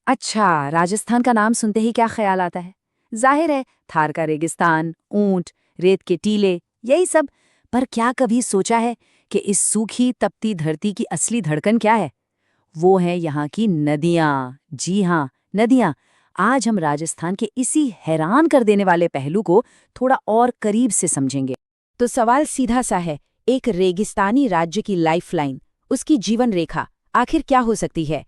अच्छा, राजस्थान का नाम सुनते ही क्या ख्याल आता है? जाहिर है, थार का रेगिस्तान, ऊंट, रेत के टीले, यही सब। पर क्या कभी सोचा है कि इस सूखी तपती धरती की असली धड़कन क्या है? वो है यहाँ की नदियाँ। जी हाँ, नदियाँ। आज हम राजस्थान के इसी हैरान कर देने वाले पहलू को थोड़ा और करीब से समझेंगे। तो सवाल सीधा सा है, एक रेगिस्तानी राज्य की लाइफलाइन, उसकी जीवन रेखा आखिर क्या हो सकती है?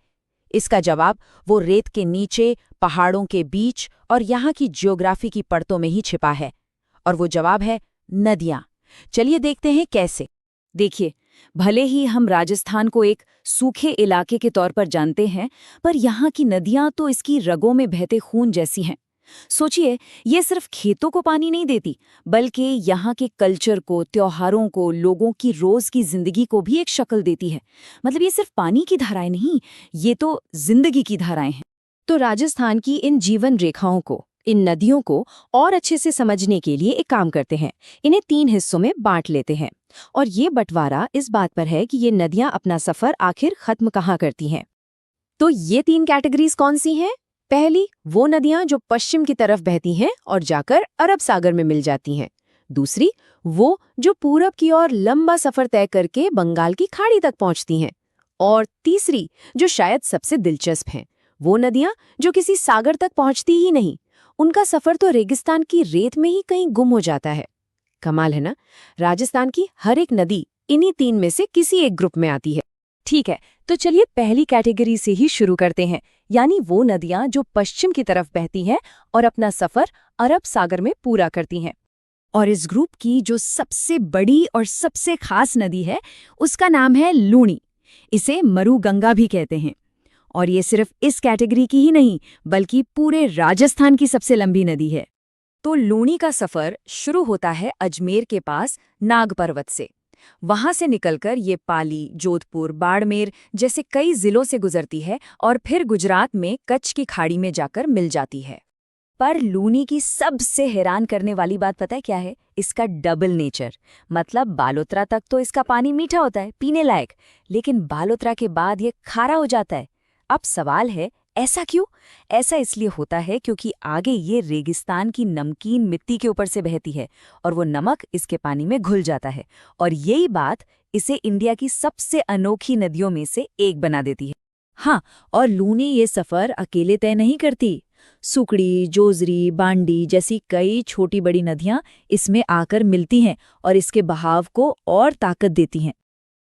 इसका जवाब वो रेत के नीचे, पहाड़ों के बीच और यहाँ की ज्योग्राफी की परतों में ही छिपा है। और वो जवाब है नदियाँ। चलिए देखते हैं कैसे। देखिए, भले ही हम राजस्थान को एक सूखे इलाके के तौर पर जानते हैं, पर यहाँ की नदियाँ तो इसकी रगों में बहते खून जैसी हैं। सोचिए, ये सिर्फ खेतों को पानी नहीं देती, बल्कि यहाँ के कल्चर को, त्योहारों को, लोगों की रोज की जिंदगी को भी एक शक्ल देती है। मतलब ये सिर्फ पानी की धाराएं नहीं, ये तो जिंदगी की धाराएं हैं। तो राजस्थान की इन जीवन रेखाओं को, इन नदियों को और अच्छे से समझने के लिए एक काम करते हैं। इन्हें 3 हिस्सों में बांट लेते हैं। और ये बंटवारा इस बात पर है कि ये नदियां अपना सफर आखिर खत्म कहाँ करती हैं। तो ये 3 कैटेगरीज कौन सी हैं? पहली, वो नदियां जो पश्चिम की तरफ बहती हैं और जाकर अरब सागर में मिल जाती हैं। दूसरी, वो जो पूरब की ओर लंबा सफर तय करके बंगाल की खाड़ी तक पहुंचती हैं। और तीसरी, जो शायद सबसे दिलचस्प हैं, वो नदियां जो किसी सागर तक पहुंचती ही नहीं। उनका सफर तो रेगिस्तान की रेत में ही कहीं गुम हो जाता है। कमाल है ना? राजस्थान की हर एक नदी इन्हीं 3 में से किसी एक ग्रुप में आती है। ठीक है, तो चलिए पहली कैटेगरी से ही शुरू करते हैं, यानी वो नदियां जो पश्चिम की तरफ बहती हैं और अपना सफर अरब सागर में पूरा करती हैं। और इस ग्रुप की जो सबसे बड़ी और सबसे खास नदी है, उसका नाम है लूणी। इसे मरु गंगा भी कहते हैं। और ये सिर्फ इस कैटेगरी की ही नहीं, बल्कि पूरे राजस्थान की सबसे लंबी नदी है। तो लूणी का सफर शुरू होता है अजमेर के पास नाग पर्वत से। वहां से निकलकर ये पाली, जोधपुर, बाड़मेर जैसे कई जिलों से गुजरती है और फिर गुजरात में कच्छ की खाड़ी में जाकर मिल जाती है। पर लूनी की सबसे हैरान करने वाली बात पता है क्या है? इसका डबल नेचर। मतलब बालोतरा तक तो इसका पानी मीठा होता है, पीने लायक, लेकिन बालोतरा के बाद ये खारा हो जाता है। अब सवाल है, ऐसा क्यों? ऐसा इसलिए होता है क्योंकि आगे ये रेगिस्तान की नमकीन मिट्टी के ऊपर से बहती है और वो नमक इसके पानी में घुल जाता है। और यही बात इसे इंडिया की सबसे अनोखी नदियों में से एक बना देती है। हाँ, और लूनी ये सफर अकेले तय नहीं करती। सुकड़ी, जोजरी, बांडी जैसी कई छोटी बड़ी नदियां इसमें आकर मिलती हैं और इसके बहाव को और ताकत देती हैं।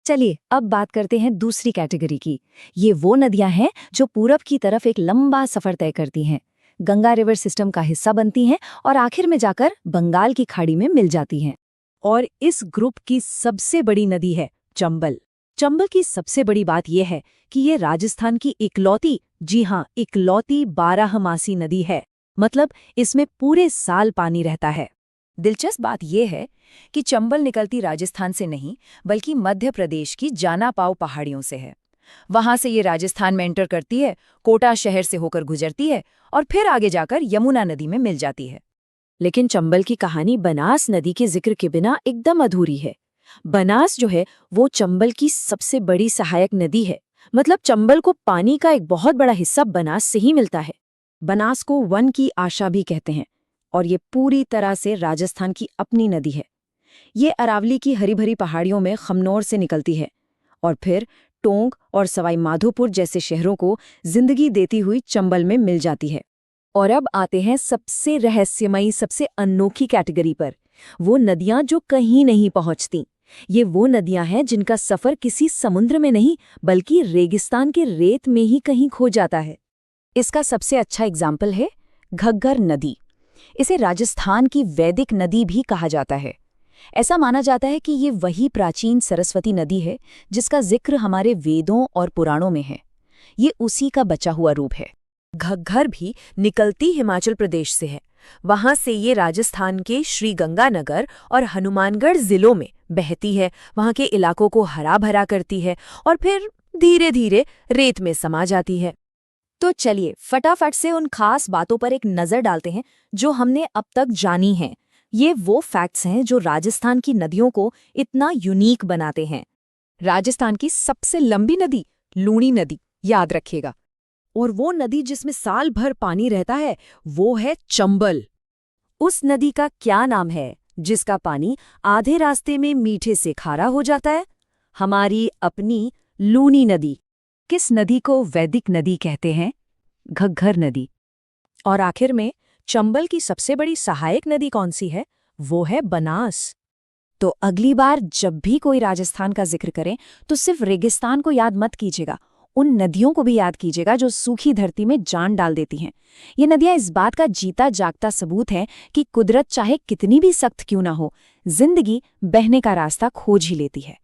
चलिए अब बात करते हैं दूसरी कैटेगरी की। ये वो नदियां हैं जो पूरब की तरफ एक लंबा सफर तय करती हैं, गंगा रिवर सिस्टम का हिस्सा बनती हैं और आखिर में जाकर बंगाल की खाड़ी में मिल जाती हैं। और इस ग्रुप की सबसे बड़ी नदी है चंबल। चंबल की सबसे बड़ी बात यह है कि ये राजस्थान की इकलौती, जी हाँ, इकलौती 12मासी नदी है। मतलब इसमें पूरे साल पानी रहता है। दिलचस्प बात यह है कि चंबल निकलती राजस्थान से नहीं, बल्कि मध्य प्रदेश की जानापाव पहाड़ियों से है। वहां से ये राजस्थान में एंटर करती है, कोटा शहर से होकर गुजरती है और फिर आगे जाकर यमुना नदी में मिल जाती है। लेकिन चंबल की कहानी बनास नदी के जिक्र के बिना एकदम अधूरी है। बनास जो है वो चंबल की सबसे बड़ी सहायक नदी है। मतलब चंबल को पानी का एक बहुत बड़ा हिस्सा बनास से ही मिलता है। बनास को वन की आशा भी कहते हैं और ये पूरी तरह से राजस्थान की अपनी नदी है। ये अरावली की हरी भरी पहाड़ियों में खमनोर से निकलती है और फिर टोंक और सवाई माधोपुर जैसे शहरों को जिंदगी देती हुई चंबल में मिल जाती है। और अब आते हैं सबसे रहस्यमयी, सबसे अनोखी कैटेगरी पर। वो नदियां जो कहीं नहीं पहुंचती। ये वो नदियां हैं जिनका सफर किसी समुद्र में नहीं, बल्कि रेगिस्तान के रेत में ही कहीं खो जाता है। इसका सबसे अच्छा एग्जाम्पल है घग्गर नदी। इसे राजस्थान की वैदिक नदी भी कहा जाता है। ऐसा माना जाता है कि ये वही प्राचीन सरस्वती नदी है जिसका जिक्र हमारे वेदों और पुराणों में है। ये उसी का बचा हुआ रूप है। घग्गर भी निकलती हिमाचल प्रदेश से है। वहां से ये राजस्थान के श्रीगंगानगर और हनुमानगढ़ जिलों में बहती है, वहां के इलाकों को हरा भरा करती है और फिर धीरे धीरे रेत में समा जाती है। तो चलिए फटाफट से उन खास बातों पर एक नजर डालते हैं जो हमने अब तक जानी हैं। ये वो फैक्ट्स हैं जो राजस्थान की नदियों को इतना यूनिक बनाते हैं। राजस्थान की सबसे लंबी नदी लूणी नदी, याद रखिएगा। और वो नदी जिसमें साल भर पानी रहता है वो है चंबल। उस नदी का क्या नाम है जिसका पानी आधे रास्ते में मीठे से खारा हो जाता है? हमारी अपनी लूनी नदी। किस नदी को वैदिक नदी कहते हैं? घग्घर नदी। और आखिर में चंबल की सबसे बड़ी सहायक नदी कौन सी है? वो है बनास। तो अगली बार जब भी कोई राजस्थान का जिक्र करें तो सिर्फ रेगिस्तान को याद मत कीजिएगा, उन नदियों को भी याद कीजिएगा जो सूखी धरती में जान डाल देती हैं। ये नदियां इस बात का जीता जागता सबूत है कि कुदरत चाहे कितनी भी सख्त क्यों ना हो, जिंदगी बहने का रास्ता खोज ही लेती है।